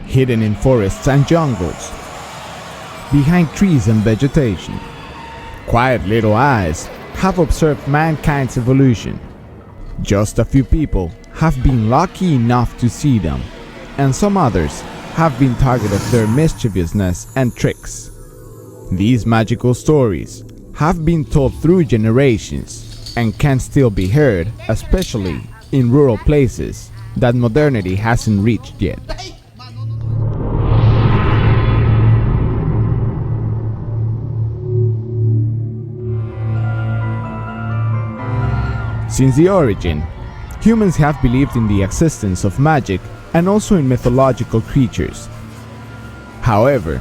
hidden in forests and jungles, behind trees and vegetation. Quiet little eyes have observed mankind's evolution. Just a few people have been lucky enough to see them, and some others have been target of their mischievousness and tricks. These magical stories have been told through generations and can still be heard, especially in rural places that modernity hasn't reached yet. Since the origin, humans have believed in the existence of magic and also in mythological creatures. However,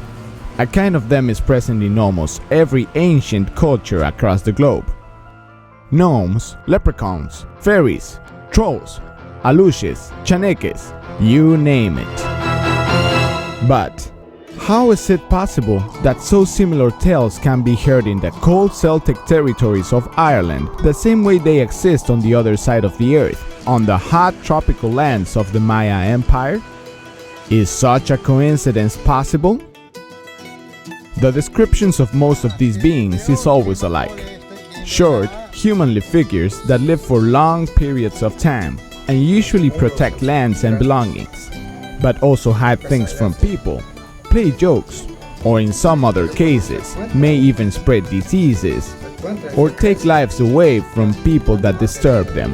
a kind of them is present in almost every ancient culture across the globe. Gnomes, leprechauns, fairies, trolls, Aluxes, chaneques, you name it. But how is it possible that so similar tales can be heard in the cold Celtic territories of Ireland the same way they exist on the other side of the earth, on the hot tropical lands of the Maya Empire? Is such a coincidence possible? The descriptions of most of these beings is always alike. Short, humanly figures that live for long periods of time and usually protect lands and belongings, but also hide things from people, play jokes, or in some other cases may even spread diseases or take lives away from people that disturb them.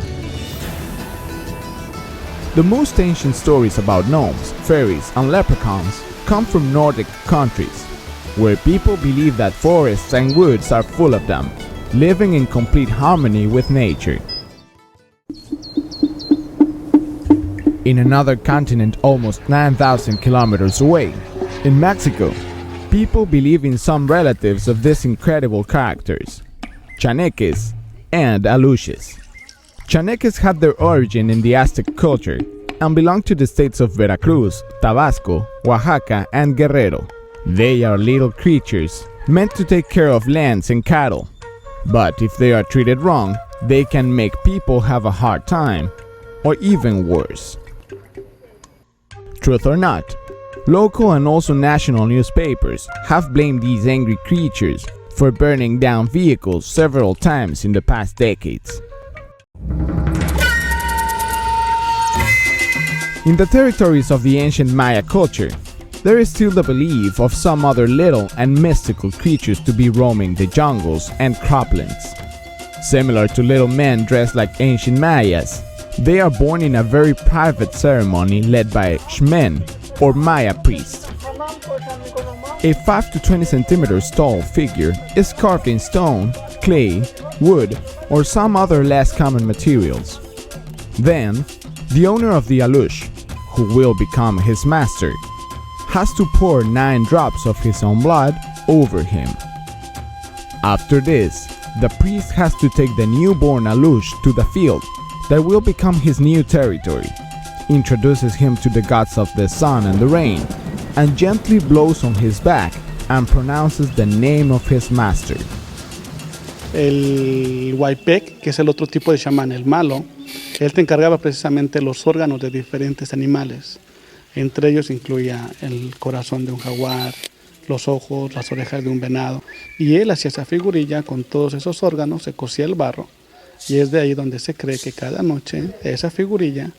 The most ancient stories about gnomes, fairies, and leprechauns come from Nordic countries, where people believe that forests and woods are full of them, living in complete harmony with nature. In another continent almost 9,000 kilometers away, in Mexico, people believe in some relatives of these incredible characters, chaneques and Aluxes. Chaneques had their origin in the Aztec culture and belong to the states of Veracruz, Tabasco, Oaxaca, and Guerrero. They are little creatures meant to take care of lands and cattle, but if they are treated wrong, they can make people have a hard time, or even worse. Truth or not, local and also national newspapers have blamed these angry creatures for burning down vehicles several times in the past decades. In the territories of the ancient Maya culture, there is still the belief of some other little and mystical creatures to be roaming the jungles and croplands. Similar to little men dressed like ancient Mayas, they are born in a very private ceremony led by Shmen, or Maya priest. A 5 to 20 centimeters tall figure is carved in stone, clay, wood, or some other less common materials. Then, the owner of the Alux, who will become his master, has to pour 9 drops of his own blood over him. After this, the priest has to take the newborn Alux to the field that will become his new territory, introduces him to the gods of the sun and the rain, and gently blows on his back and pronounces the name of his master. El Huaypec, que es el otro tipo de chamán, el malo, él te encargaba precisamente los órganos de diferentes animales. Entre ellos incluía el corazón de un jaguar, los ojos, las orejas de un venado. Y él hacía esa figurilla con todos esos órganos, se cosía el barro. Y es de ahí donde se cree que cada noche esa figurilla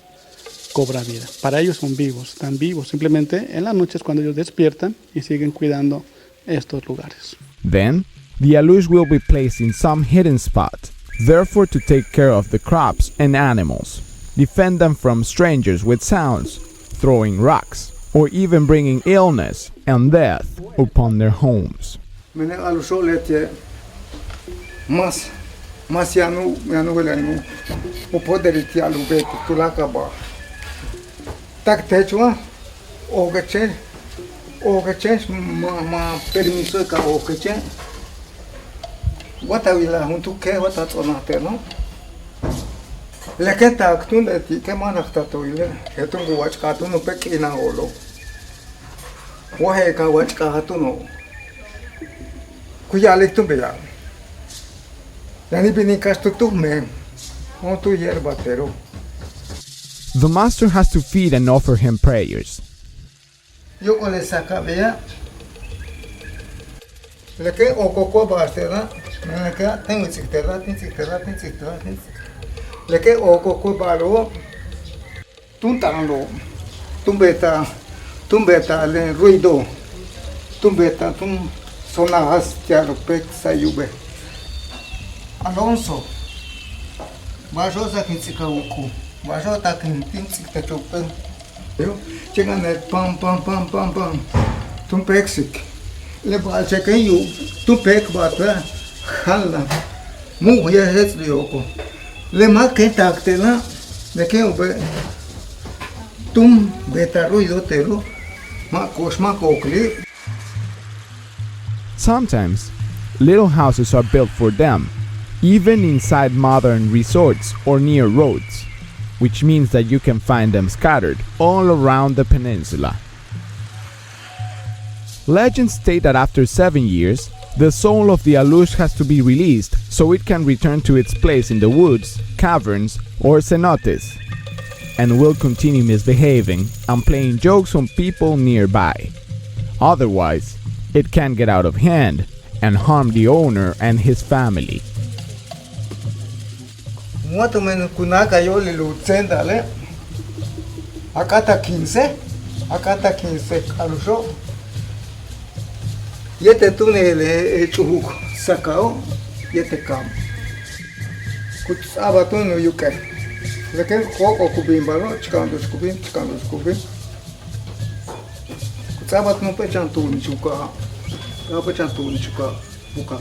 cobra vida. Para ellos son vivos, están vivos. Simplemente en las noches cuando ellos despiertan y siguen cuidando estos lugares. Then, the Alux will be placed in some hidden spot, therefore to take care of the crops and animals, defend them from strangers with sounds, throwing rocks, or even bringing illness and death upon their homes. The master has to feed and offer him prayers. Yo con le saca vea. Le que o coco bastera. Le que tengo chiquitera. Le que o coco balo. Tuntanglo. Tumbeta le ruido. Tumbeta tum sonas ya lo pek sayube. Alonso. Bajo sa kinchika uku. Bajo ta kinchika chopen. Yo, chengan pam. Tum peksik. Le bal checken you. Tum pek bata. Halla. Mu ya het lioko. Le ma que tactela. Le que ube. Tum beta ruido telo. Ma cosma kokli. Sometimes, little houses are built for them, even inside modern resorts or near roads, which means that you can find them scattered all around the peninsula. Legends state that after 7 years, the soul of the Aluxe has to be released so it can return to its place in the woods, caverns, or cenotes, and will continue misbehaving and playing jokes on people nearby. Otherwise, it can get out of hand and harm the owner and his family. Muatu men kunaka yo le lutsenda le. Akata 15 alusho. Yete tunele chuhu sakao yete kam. Kutsaba tunu yuke. Leke koko kubimba no chikando kubim. Kutsaba tunu pechan tunu chuka. Ya pechan tunu chuka buka.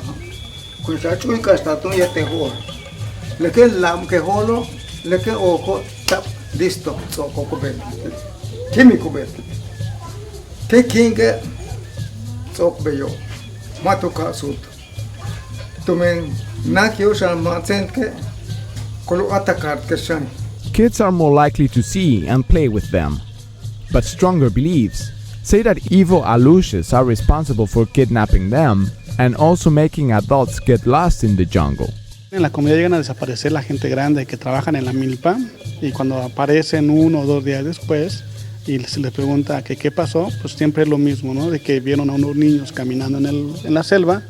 Kunsa chui kasta tunu yete ho. Leke lam ke holo, leke oko tap listo so koko ben. Kimi kubet. Ke kinge sok beyo. Matoka sut. Tumen nakyo shan matsenke kolo atakar keshan. Kids are more likely to see and play with them, but stronger beliefs say that evil Aluxes are responsible for kidnapping them and also making adults get lost in the jungle. En la comunidad llegan a desaparecer la gente grande que trabajan en la milpa y cuando aparecen 1 o 2 días después y se les pregunta que qué pasó, pues siempre es lo mismo, ¿no? De que vieron a unos niños caminando en la selva,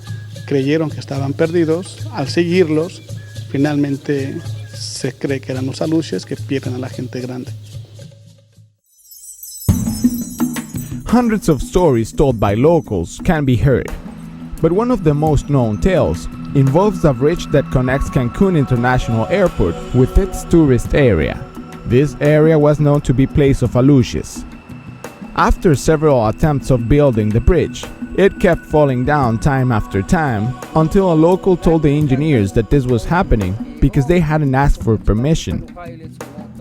creyeron que estaban perdidos, al seguirlos finalmente se cree que eran los Aluxes que pierden a la gente grande. Hundreds of stories told by locals can be heard, but one of the most known tales involves the bridge that connects Cancun International Airport with its tourist area. This area was known to be place of Aluxes. After several attempts of building the bridge, it kept falling down time after time until a local told the engineers that this was happening because they hadn't asked for permission.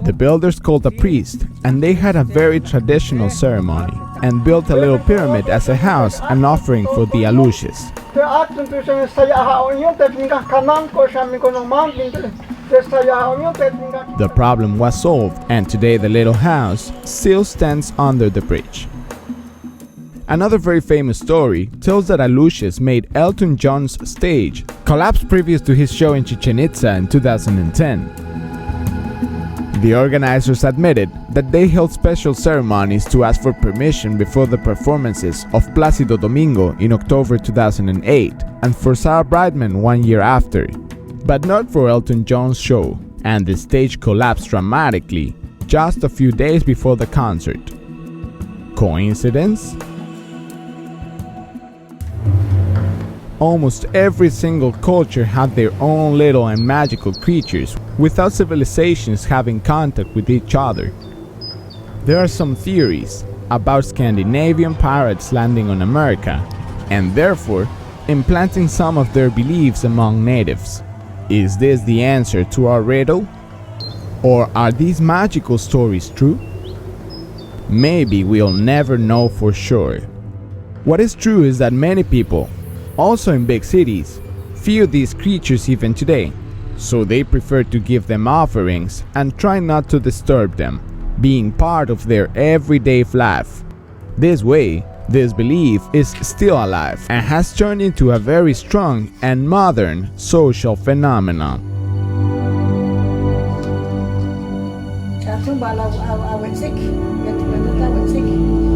The builders called a priest and they had a very traditional ceremony and built a little pyramid as a house and offering for the Aluxes. The problem was solved and today the little house still stands under the bridge. Another very famous story tells that Aluxes made Elton John's stage collapse previous to his show in Chichen Itza in 2010. The organizers admitted that they held special ceremonies to ask for permission before the performances of Plácido Domingo in October 2008 and for Sarah Brightman 1 year after, but not for Elton John's show, and the stage collapsed dramatically just a few days before the concert. Coincidence? Almost every single culture had their own little and magical creatures without civilizations having contact with each other. There are some theories about Scandinavian pirates landing on America and therefore implanting some of their beliefs among natives. Is this the answer to our riddle? Or are these magical stories true? Maybe we'll never know for sure. What is true is that many people, also in big cities, fear these creatures even today, so they prefer to give them offerings and try not to disturb them, being part of their everyday life. This way, this belief is still alive and has turned into a very strong and modern social phenomenon. Bala awet sik, awet sik.